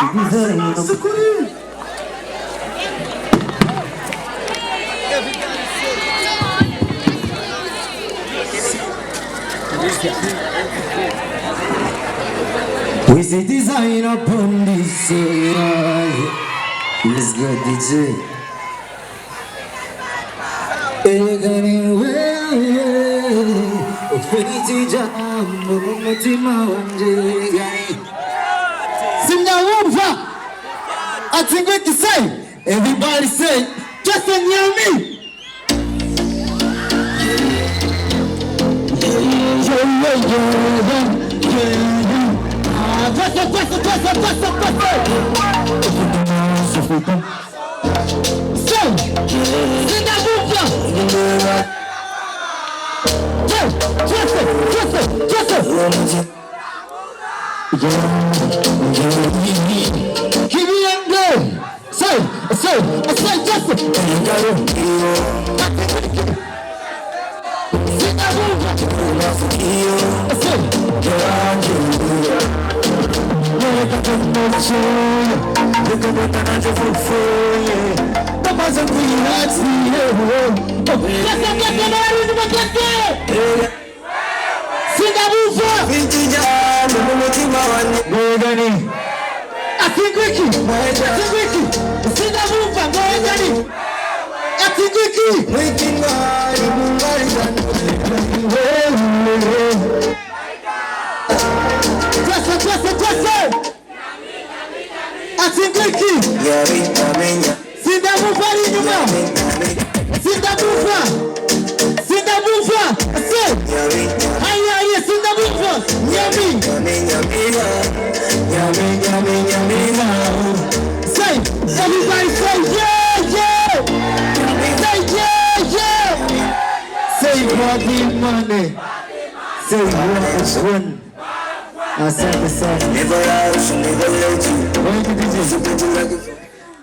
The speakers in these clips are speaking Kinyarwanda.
We see design upon this Let's go DJ Ufiniti jambo mutima wanje Simnyawumva I think what to say Everybody say just near me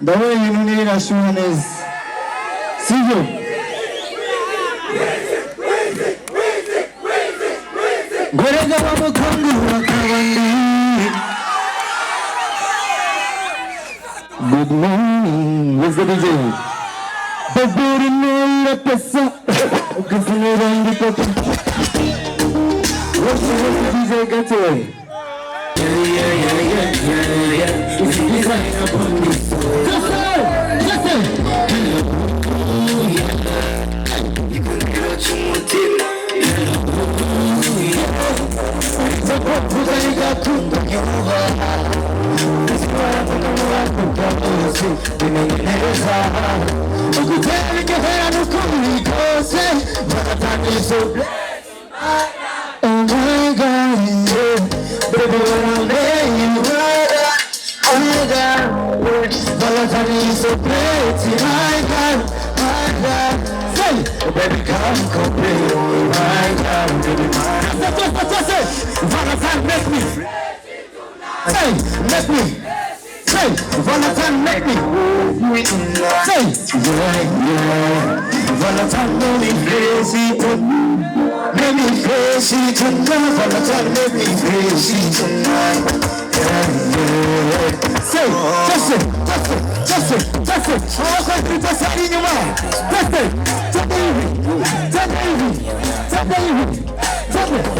The way you need a Sabonnez. See you. Good morning. What's the DJ? The booty man let us up. What's the DJ get away? It's design upon this. Oh my God, baby, my God, Valentine is so pretty, my God, say, baby, come complete, my God, baby, Valentine, make me, say, make me, say, Valentine, make me, say, yeah, Valentine, make me crazy tonight, make me crazy tonight, Valentine, make me crazy tonight. Say, just it. All country just in your mouth. Just it.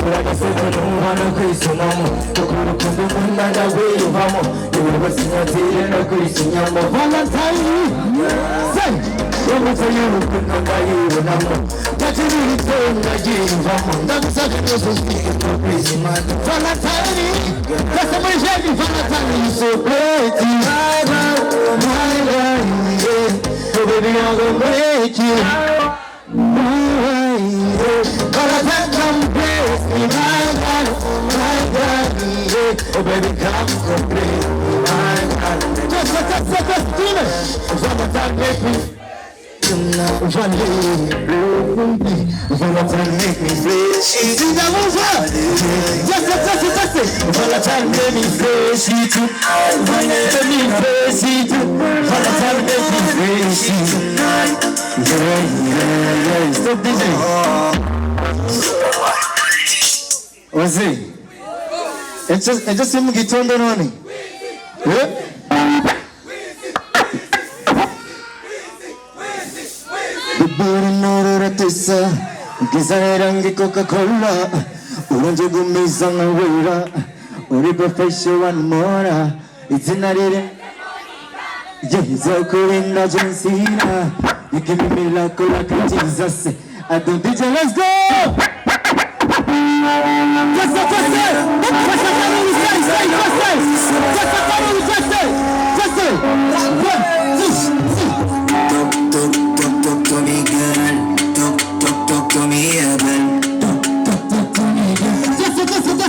Like I said, I don't want to crazy no more. The cool come and the way you vamo. You will see your tail and a crazy yambo. Valentine. Say, don't tell you who could not buy you no more. That you really don't like you vamo. That's such a person speaking for crazy man. Valentine. That's a man, Valentine is so pretty. My God, yeah. Oh baby, I'm gonna make you. Valentine, come bless me. My God, yeah. Oh baby, come complete. My God, just do it. Valentine, make me. Valentine, make me feel. See that over. Just it. Valentine, make me feel. Make me feel. Valentine, make me feel. Yeah. Stop DJ. What's it? It's just him getting on. Buburi nuru ratisa Giza rangi Coca-Cola Urange gumiza nka wera Uri profession one more Izina rire Yehiza kurinda jensina You give me miracle like a Jesus I do DJ, let's go! Talk to me, girl. Talk to me, girl. Talk to me, girl. Talk to me,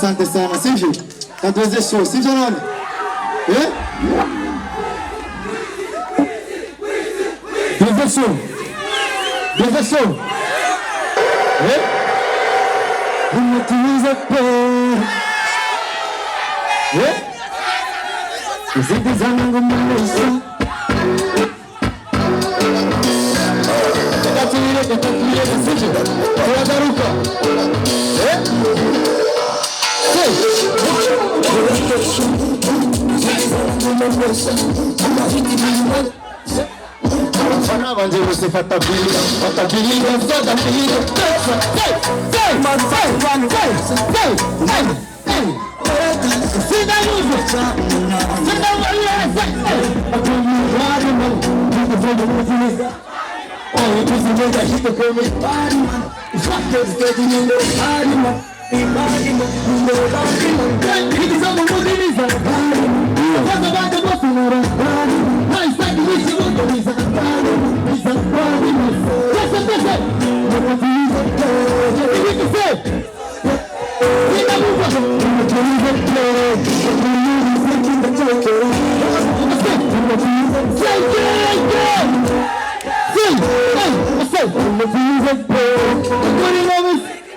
Asante sana, sivyo? Katuweze show, sivyo nani? Deve show. Unatuliza po. Uzidi zangu mwisho. Katulie, sivyo? Tunadaruka. Banje você fata bilha, fata bilha.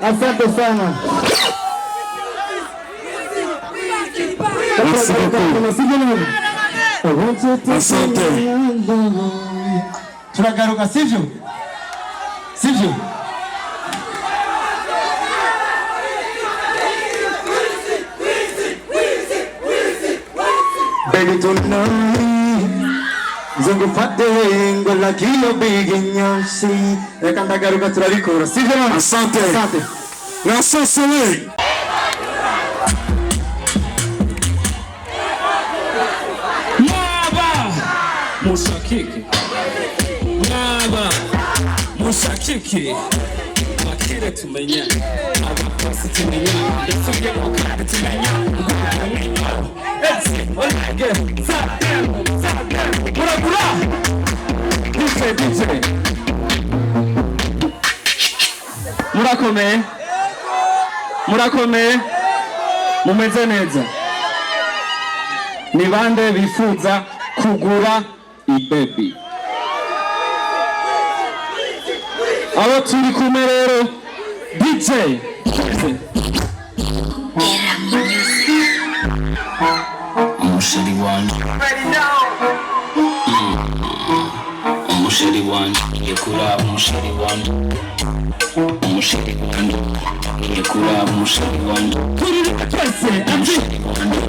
Asante sana. Asante. Tunagaruka sivyo? Sivyo? Baby tonight Zongo fate ngola kilo biginyoshi Reka ndagaruka turabikora sivyo? Asante. Asante. Nasosole. Mushakiki Naba Mushakiki Makire tumenya Abapasi tumenya Ndasubye mukari tumenya Ese murakomeye murakomeye mumeze neza ni bande bifuza kugura ibebi abo turi kumwe rero DJ umusheri wanje umusheri wanje yekura umusheri wanje umusheri wanje yekura umusheri wanje kuri twese ati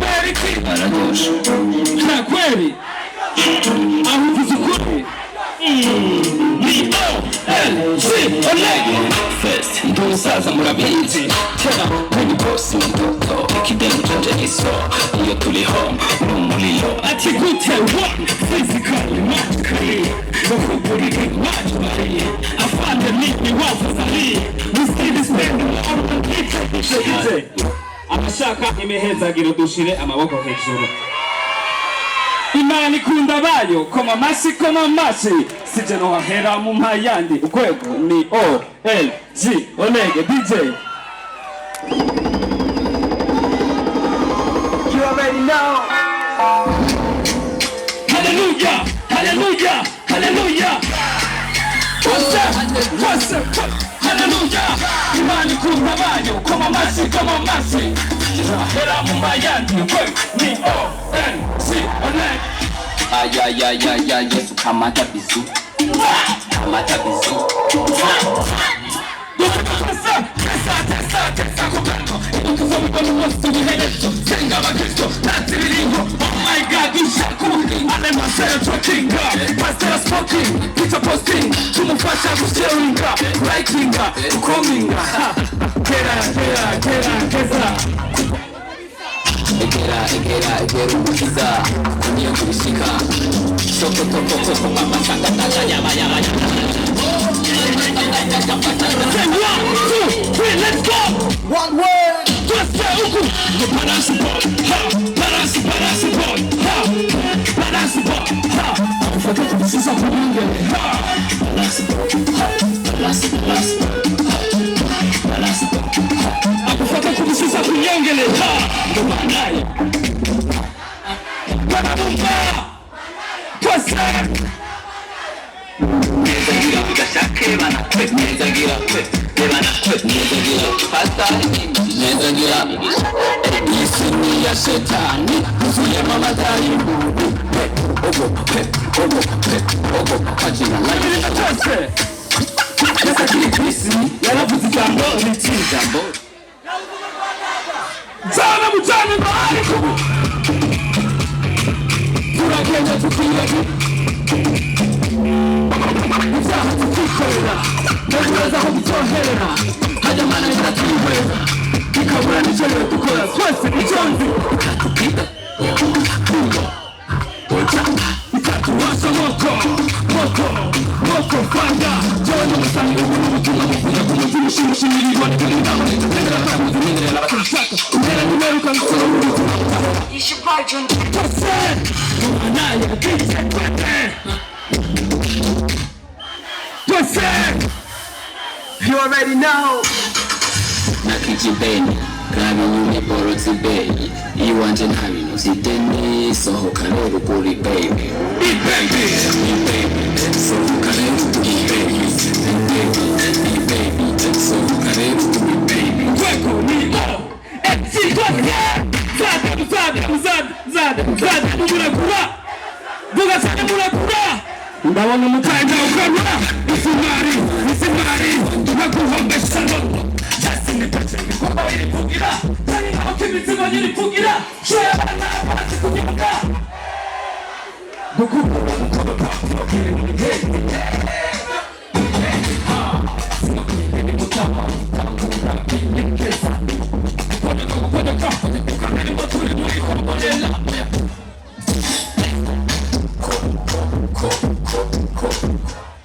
bariki baradosha na kweli aho kuzukuri ni OLEGUE first ndusaza murabizi tena kwenye boss mtoto ikidemu chanje niso iyo tuli home umulilo ati gute one physically magically bakubulike magically afande mimi wafazali we see this man on the amashaka imehezagira dushire amaboko hejuru Imana ikunda bayo koma masi sije no hahera mu mpayandi ukwego ni OLEGUE OLEGUE DJ You already know. Hallelujah hallelujah hallelujah what's up hallelujah Imana ikunda bayo koma masi sije no hahera mu mpayandi ukwego ni OLEGUE Ay, Yesu kamata bizu Egera umukiza niyo kubishika soko amasanga yaba Say 1, 2, 3, let's go! One word. Just say uku. Balance sisa kuinge. Akufata kubisisa kunyengele. Ubandanye. Barabumba. Just say. Isini ya shetani zuye mama taibu ogo kajina Yasa kiri kwisi yaravuze ijambo n'iki jambo Zana mutane bahari kubu Turakenya tukiyagi Ibyaha tukikorera Nagureza aho gutoherera Hajya mana ntiratwihweza Ikabura n'icyerewe dukora twese icyonzi Itatuwasha moko fanda Jewe n'umusangi ubu n'ubutumwa buvuga ku mutima ushimishimira iboneka n'indaho Nendera atakuzi nendera n'abaturashaka Umera n'imeruka n'usoro n'ubutumwa Tose Umanaye bwite Tose You already know. nakijibeni Grabe nyume boro zibeni Iwanje ntabino zideni Sohoka rero kuri baby baby Sohoka rero kuri baby Sohoka rero kuri baby Weko ni Eti Zada Murakura Buga sana murakura Ndabona umutanga ukarura Isimari Nakuhombesha loto Jasi nipate Kwamba wilipugira Tani na wakimizigo nilipugira Shoya bana Bati kujimuka Bukubu Mkono kwa Kili mwenye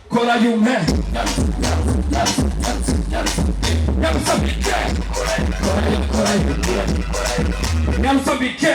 Kora yume Nyamsabike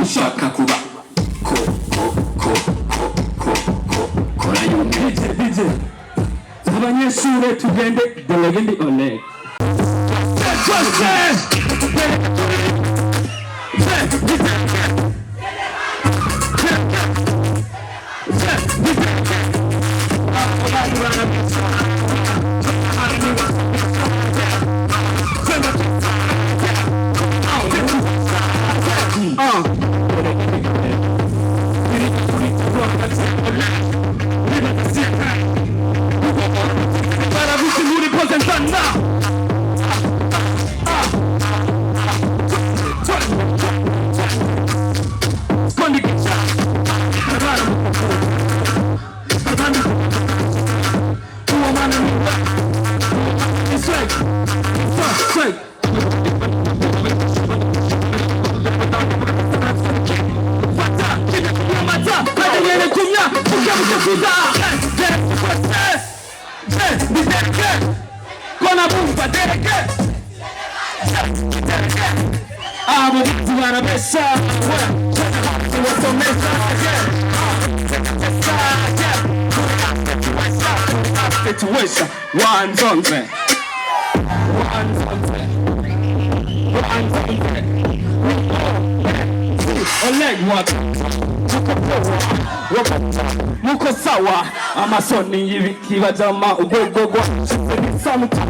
Nshaka kuba DJ abanyeshure tugende the legend OLEGUE muko sawa amasoni y'ibikibajama ugwegwegwa samuta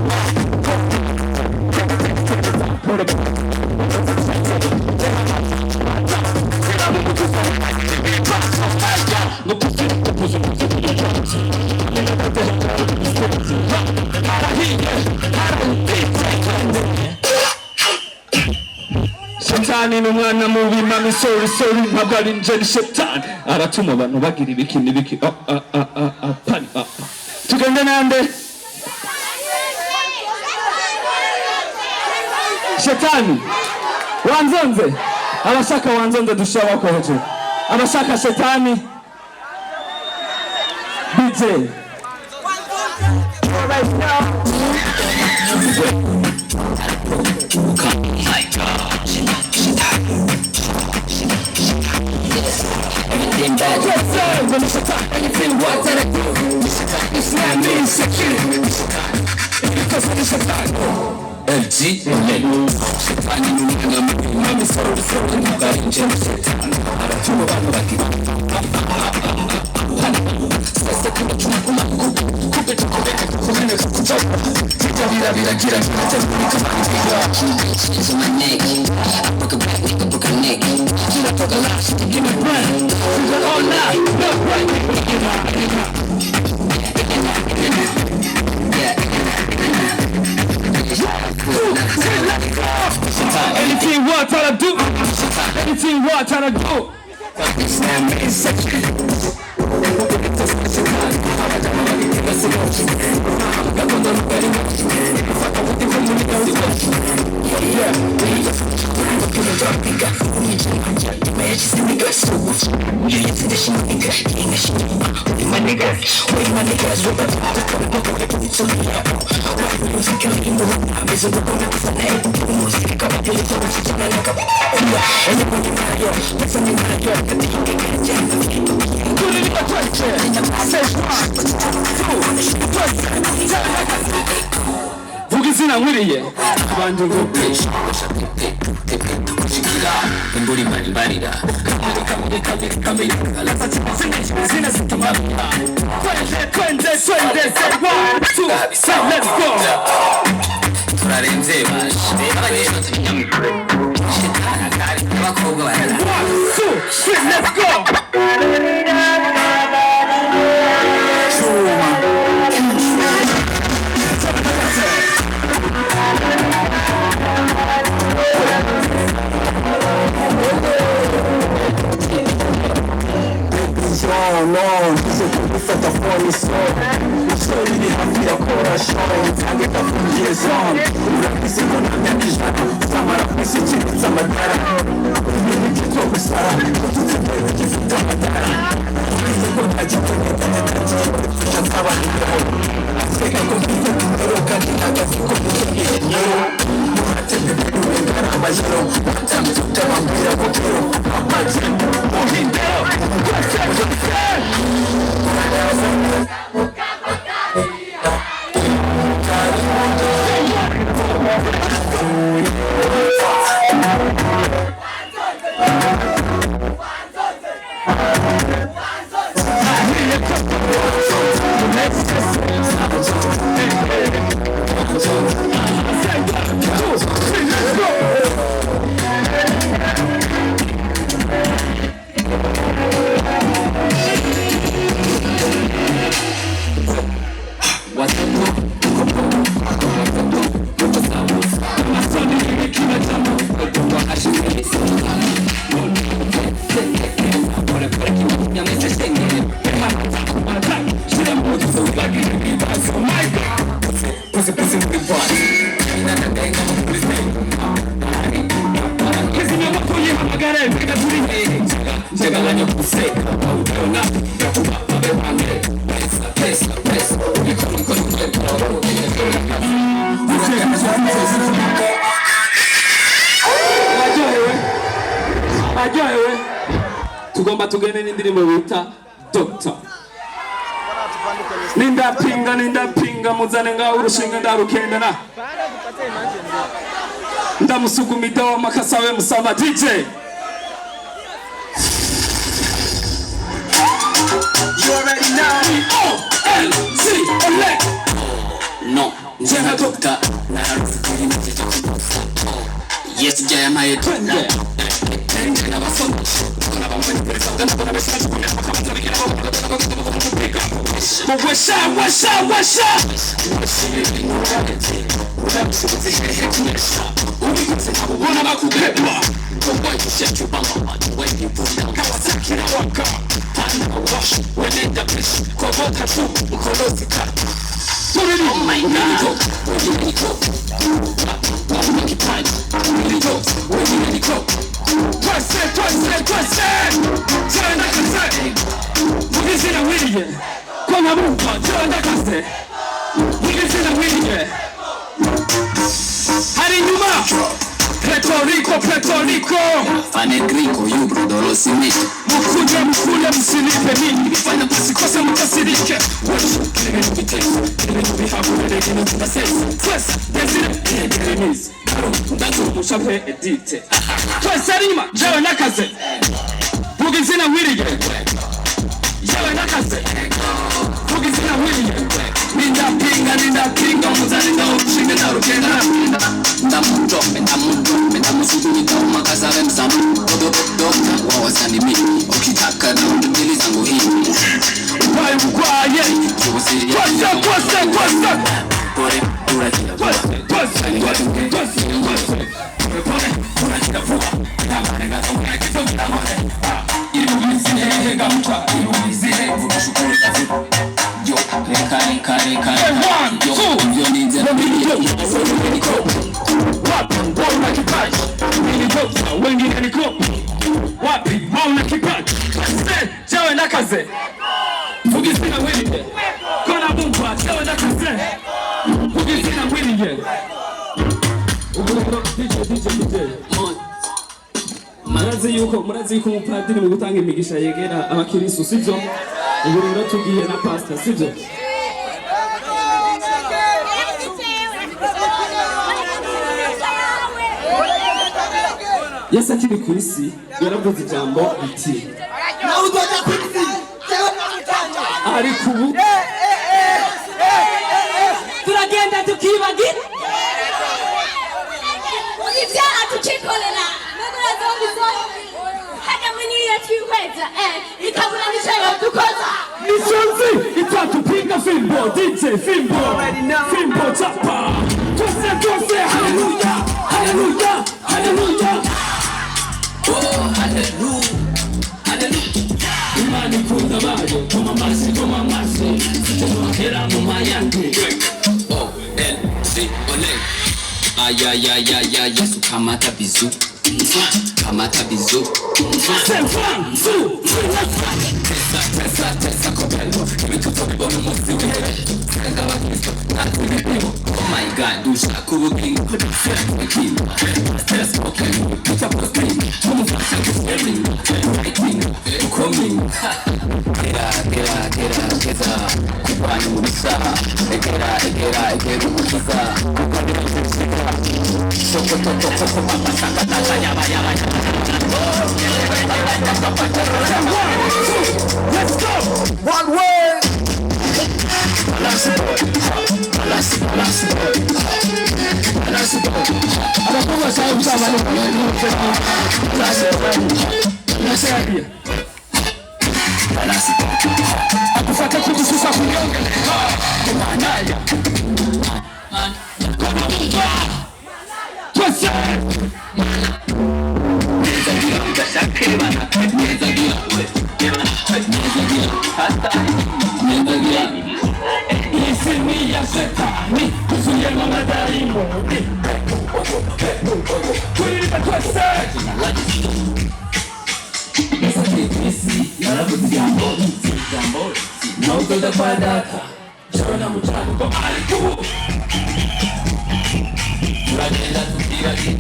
Shetani n'umwana mubi mami sorry ntabwo ari njye shetani aratuma abantu bagira ibiki n'ibiki pani tugende nande shetani wanzonze abashaka wanzonze dushaka ko hejuru abashaka shetani DJ right now everything bad. Anything what that I do, it's not me insecure. Because I'm Satan. LG OLEGUE Shetani n'umwana mubi mami sorry nagahinda Shetani aratuma abantu bagira sasa kuna kupita kubeka kumene kutoka kitabira biragira cyangwa kama ikiga is my neck I book a back nigga book a neck kila toka last give me run all night no right anything what I do anything what I do it's not me insecure vuga izina nkwiriye abanje ngo Kugira imburi mbarira kamera zina zitumabira twende say 1 2 3 let's go turarenze baje abagenda tunyamikure shitana kari abakobwa barara 1 2 3 let's go No, c'est pour faire ta foi, mais soul Ishuri ni hafi ya kora show Itange kafungiye zone Urafise ngo namyakijana Samara kwisi ikintu z'amatara Ibintu kitwa gusara Kututse mbere gifite amatara Urafise ngo ntagitegeka Natagiye kufasha nzabanikeho Aseka ko mfite kumero kandi ntagazi ko mfite nyero Muhatende biruwe ngaramba yero Watamze utabambwira ko kero Amaje muhindero Kwese tugomba tugene n'indirimbo bita Doctor Ninda muzane ngaho urushinga ndarukenda na ndamusugumida wa makasawe musama DJ You already know OLEGUE No, njema Doctor Nararufikiri Yes, jaya maye twende Njena basomo Washa Wana bakubeba Oh my God Mugizina wiriye Kwa nabumva Janda kaze Mugizina wiriye Hari nyuma Pretorico Fane griko yubro dorosi mishi Mukule msinipe mimi Fanya kusikose mkasirike Wesh Kile biteko bihabure Kile tunasesi Twesa Desire Kile Ndazo mushape edite Twesa rima Jawe nakaze Mugizina wiriye Jawe nakaze Mugizina wiriye Ninda muzani ndo Shinge na rukenda Ndamusugumida umakasawe msamu Doctor wawasani mimi Okitaka na undumili zangu hii Upaye Kwasa Kore urakila Kwasa wengine niko wapi mauna kipaji jawe nakaze mugizina wiriye kona bumba jawe nakaze mugizina wiriye DJ murazi yuko umupadiri mu gutanga imigisha yegera abakirisu sivyo ubu rero tugiye na pastor sivyo Yesu akiri ku isi yaravuze ijambo iti nawe uzoja ku isi jewe namutanga ariko ubu turagenda tukibagira ibyaha tucikorera nagora zombi hata mwenye twihweza ikabula nishayo dukoza nisonzi itatupiga fimbo DJ fimbo chapa twese hallelujah hallelujah hallelujah oh hallelujah hallelujah imani kuna mayo kama masi ya Yesu kamata bizu kamata bizu tesa kopelo ibituto bibona umuzi w'ibere oh my god dusha kubuking king tesa kopelo pizza posting umufasha everything coming gera kubani mubisa egera umukiza soko papa sanga yaba let's go one way akufata kudususa kunyonge kumanaya twese Shetani, kuzuyema madaimoni kulipa twese kwisi yaravuze ijambo nawe utoza kwa data jona mutano ko ariko turagenda tukiragi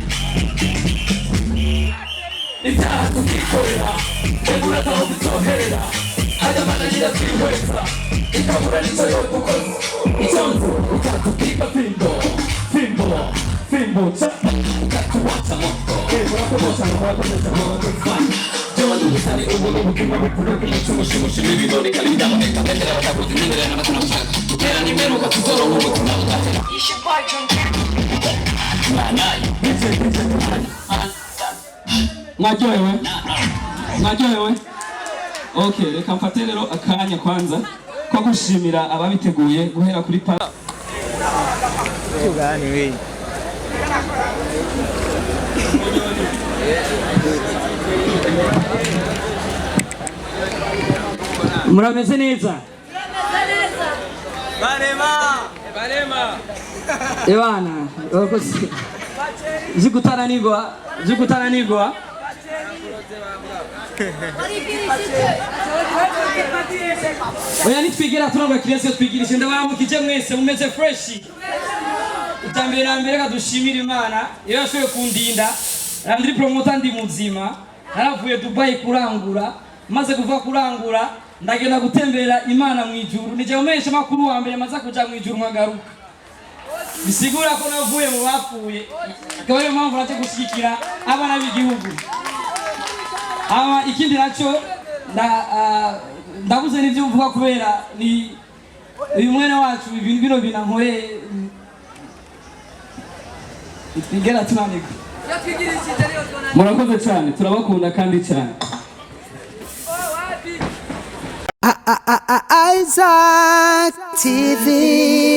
itaha tukikorera egura taho bizoherera adamana gira twihweza ikabura nico yo gukoza icyonzo ukatupiga fimbo ukatuwaca moto urakomeca jona dugusane ubuntu bukima bukuruka icumushimushi n'ibiboneka n'ibidaboneka bendera batakuzi n'inderera n'amatana mushaka tukera n'imperuka tuzoro nk'umutima udahera mwaryohewe okay reka mfate rero akanya kwanza ko gushimira ababiteguye guhera kuri Tugani we. Murameze neza. Barema. Ewana, zikutana nigwa. Oya nitwigira turangwa kirese twigirishe ndabamukije mwese mumeze fresh. Utambere kadushimira Imana iyo yashoye kundinda. Landry Promoter ndi muzima. Naravuye Dubai kurangura, maze kuva kurangura ndagenda gutembera Imana mu ijuru. Nije umesha makuru wa mbere maze kuja mu ijuru nkagaruka. Bisigura ko navuye mu bapfuye. Akaba ariyo mpamvu naje gushikira abana b'igihugu. Ikindi naco ndabuze n'ivyo mvuga kubera ni uyu mwene wacu ibintu bino binankoreye twigera tunanirwa. Murakoze cyane turabakunda kandi cyane. Isaac TV.